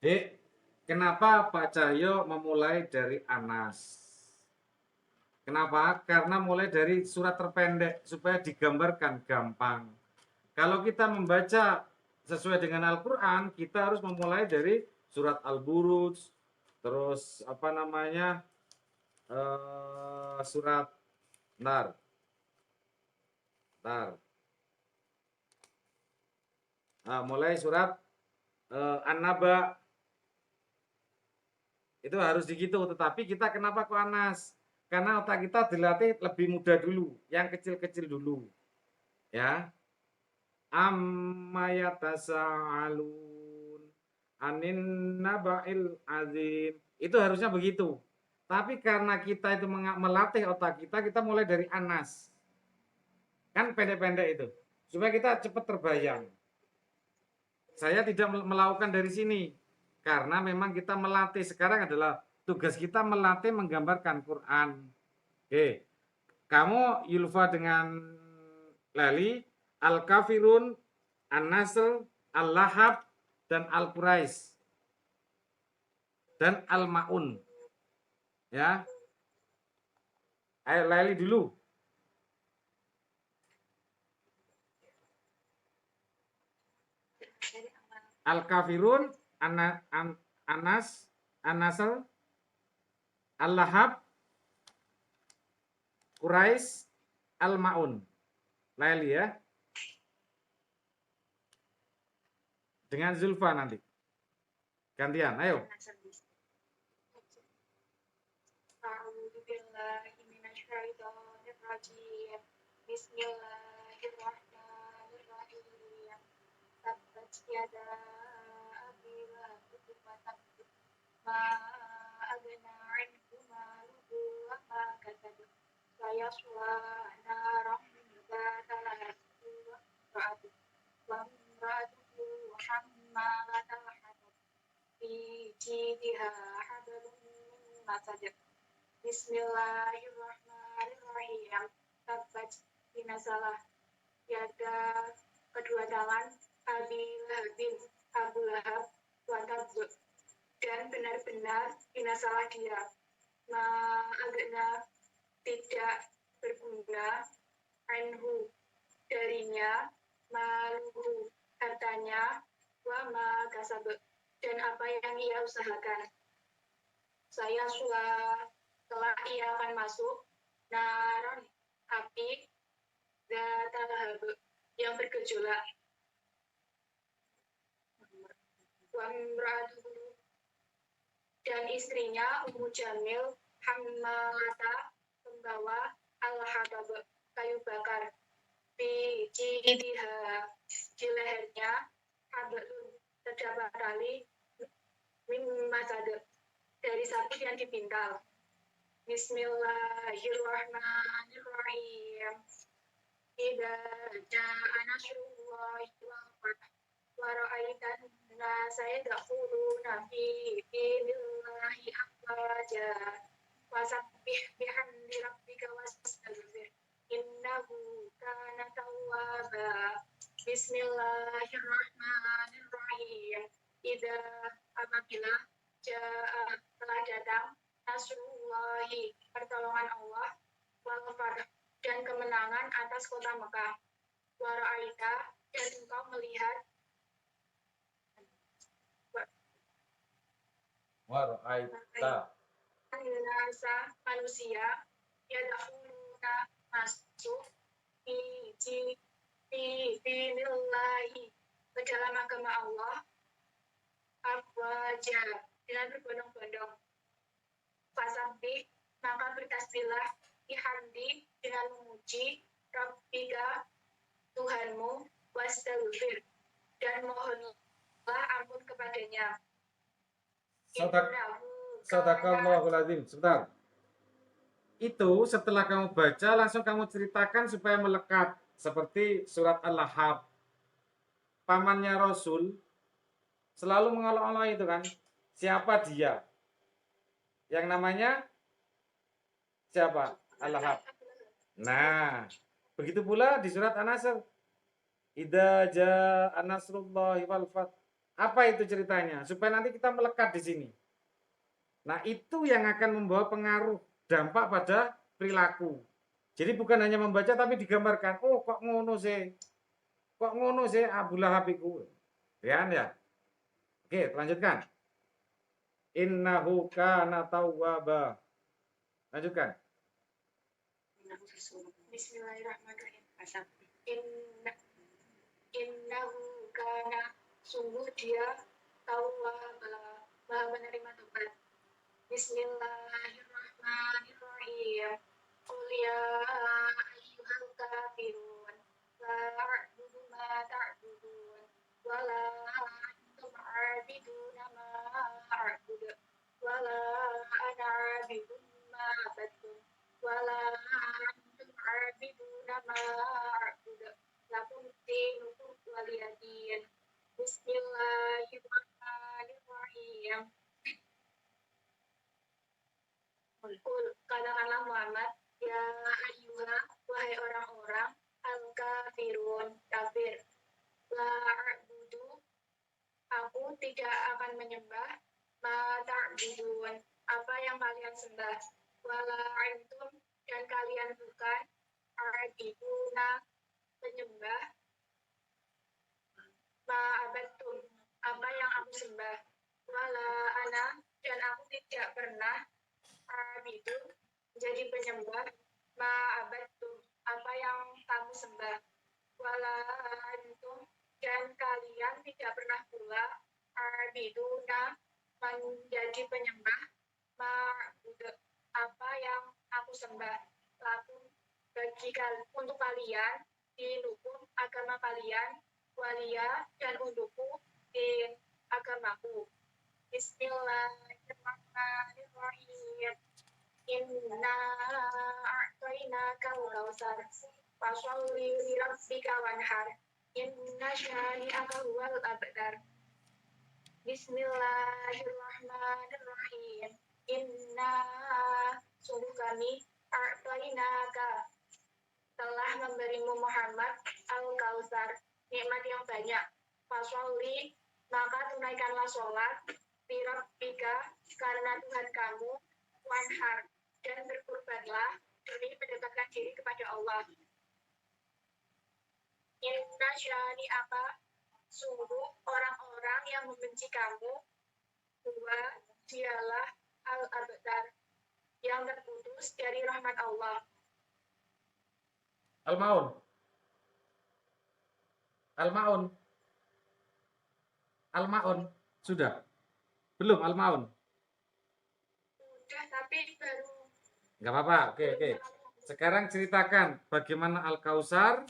Dek, kenapa Pak Cahyo memulai dari Anas? Kenapa? Karena mulai dari surat terpendek supaya digambarkan gampang. Kalau kita membaca sesuai dengan Al-Quran, kita harus memulai dari surat Al-Buruj, terus apa namanya, surat, ntar, ntar, mulai surat An-Naba, itu harus digitu. Tetapi kita kenapa kok Anas? Karena otak kita dilatih lebih mudah dulu, yang kecil-kecil dulu, ya. Ammayatasaalun anin naba'il azim. Itu harusnya begitu. Tapi karena kita itu melatih otak kita, kita mulai dari Anas. Kan pendek-pendek itu. Supaya kita cepat terbayang. Saya tidak melakukan dari sini. Karena memang kita melatih. Sekarang adalah tugas kita melatih menggambarkan Quran. Oke. Kamu Yulfa dengan Lali, Al-Kafirun, An-Nasr, Al-Lahab, dan Al-Quraisy dan Al-Maun. Ya, ayo Lali dulu. Al-Kafirun, An-Nas, An-Nasr, Al-Lahab, Quraisy, Al-Maun. Lali ya. Dengan Zulfa nanti. Gantian, ayo. Bismillahirrahmanirrahim. Tabbat yada abi lahab wa tab ma agna anhu maluhu wa ma kasab sayasla naran dzata lahab wa imra'atuhu hammalatal hatab fi jidha hablum min masad. Bismillahirrahmanirrahim. Tabbat binasalah yada kedua tangan Abi Lahabin Abu Lahab watab dan benar-benar binasalah dia. Agaknya tidak berguna anhu darinya maluhu hartanya wa ma kasab dan apa yang ia usahakan. Saya telah ia akan masuk naron api Zatalahab yang bergejolak. Wamratuhu dan istrinya Ummu Jamil Hammalata pembawa al-hatab kayu bakar. Di jidiha di lehernya hablun terdapat tali min masad dari sapi yang dipintal. Bismillahirrahmanirrahim. Idza jaa nasrullahi wal fath wa ra'aitan nasa yadkhuluna fi dinillahi afwaja wasabbih bihamdi rabbika wastaghfir innahu kana tawwaba. Bismillahirrahmanirrahim. Idza apabila telah datang nasrullahi pertolongan Allah wal fath dan kemenangan atas kota Mekah. Wara'aita dan engkau melihat Wara'aita nasa manusia yadkhuluna masuk fi dinillahi ke dalam agama Allah afwaja dengan berbondong-bondong. Fasabbih maka bertasbihlah bihamdi dengan memuji Rabbika Tuhanmu wastaghfir dan mohonlah ampun kepadanya. Sadaqallahul azim. Sebentar. Itu setelah kamu baca langsung kamu ceritakan supaya melekat seperti surat Al-Lahab. Pamannya Rasul selalu mengolok-olok itu kan. Siapa dia? Yang namanya siapa? Al-Lahab. Nah, begitu pula di surat An-Nasr. Idza jaa nasrullahi wal fath. Apa itu ceritanya? Supaya nanti kita melekat di sini. Nah, itu yang akan membawa pengaruh dampak pada perilaku. Jadi bukan hanya membaca tapi digambarkan. Oh, kok ngono sih? Kok ngono sih Abu Lahab iku? Ya, ya. Oke, lanjutkan. Innahu kana tawwaba. Lanjutkan. Bismillahirrahmanirrahim. Inna innahu kana, sungguh dia tawwaba, maha menerima tobat. Bismillahirrahmanirrahim. Qul ya ayyuhal kafirun la a'budu ma ta'budun wa la antum 'abiduna ma a'budu wa la ana 'abidun ma abadtum wa la antum 'abiduna ma a'budu lakum dinukum waliyadin. Bismillahirrahmanirrahim. Kul, katakanlah Muhammad, ya ayyuha, wahai orang-orang, al-kafirun, kafir. La a'budu, aku tidak akan menyembah, ma ta'budun, apa yang kalian sembah. Wala antum, dan kalian bukan, a'biduna, penyembah, ma abadtum, apa yang aku sembah. Wala ana, dan aku tidak pernah itu menjadi penyembah ma'abadtum, apa yang kamu sembah. Wala antum, dan kalian tidak pernah pula abiduna, menjadi penyembah ma'bud, apa yang aku sembah. Lakum, untuk kalian, dinukum, agama kalian, walia, dan untukku, di agamaku. Bismillahirrahmanirrahim. Inna a'tainaka al-kautsar fasholli li rabbika wanhar. Inna syani'aka huwal abtar. Bismillahirrahmanirrahim. Inna, sungguh kami, a'tainaka, telah memberimu Muhammad al-kautsar, nikmat yang banyak. Fasholli, maka tunaikanlah sholat, li rabbika, karena Tuhan kamu, wanhar, dan berkurbanlah demi mendekatkan diri kepada Allah. Inna syani'aka, sungguh orang-orang yang membenci kamu, huwa, dialah, al-abtar, yang terputus dari rahmat Allah. Al-Maun. Al-Maun. Al-Maun. Sudah? Belum Al-Maun? Sudah, tapi baru. Nggak apa-apa. Oke, oke. Sekarang ceritakan bagaimana Al-Kautsar,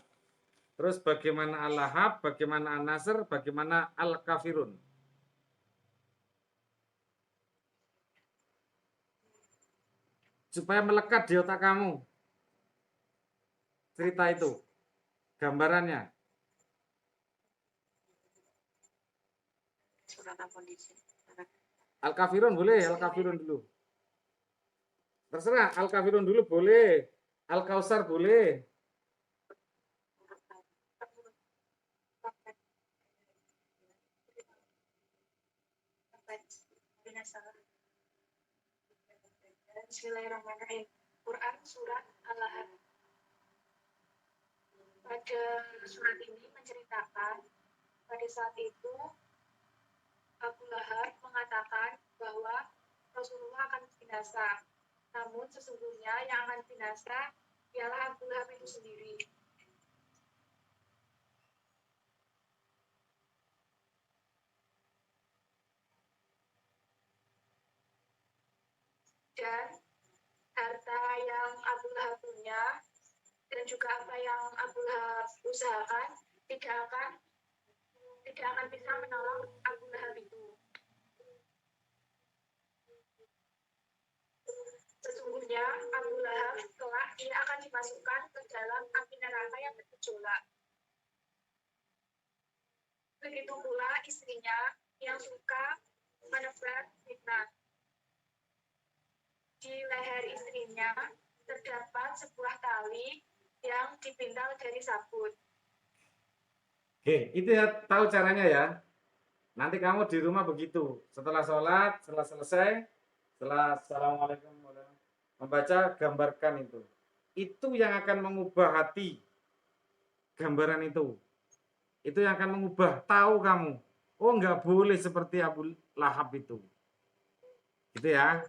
terus bagaimana Al-Lahab, bagaimana An-Nasr, bagaimana Al-Kafirun. Supaya melekat di otak kamu. Cerita itu. Gambarannya. Al-Kafirun boleh, Al-Kafirun dulu. Terserah, Al-Kafirun dulu boleh. Al-Kautsar boleh. Bismillahirrahmanirrahim. Quran surat Al-Lahab. Pada surat ini menceritakan pada saat itu Abu Lahab mengatakan bahwa Rasulullah akan binasa. Namun sesungguhnya yang akan binasa ialah Abu Lahab itu sendiri. Dan harta yang Abu Lahab punya dan juga apa yang Abu Lahab usahakan tidak akan bisa menolong Abu Lahab itu. Sesungguhnya Abu Lahab kelak dia akan dimasukkan ke dalam api neraka yang bergejolak. Begitu pula istrinya yang suka menebar fitnah. Di leher istrinya terdapat sebuah tali yang dipintal dari sabut. Oke, itu ya tahu caranya ya. Nanti kamu di rumah begitu. Setelah sholat, setelah selesai, setelah assalamualaikum membaca, gambarkan itu. Itu yang akan mengubah hati. Gambaran itu. Itu yang akan mengubah. Tahu kamu. Oh nggak boleh seperti Abu Lahab itu. Gitu ya.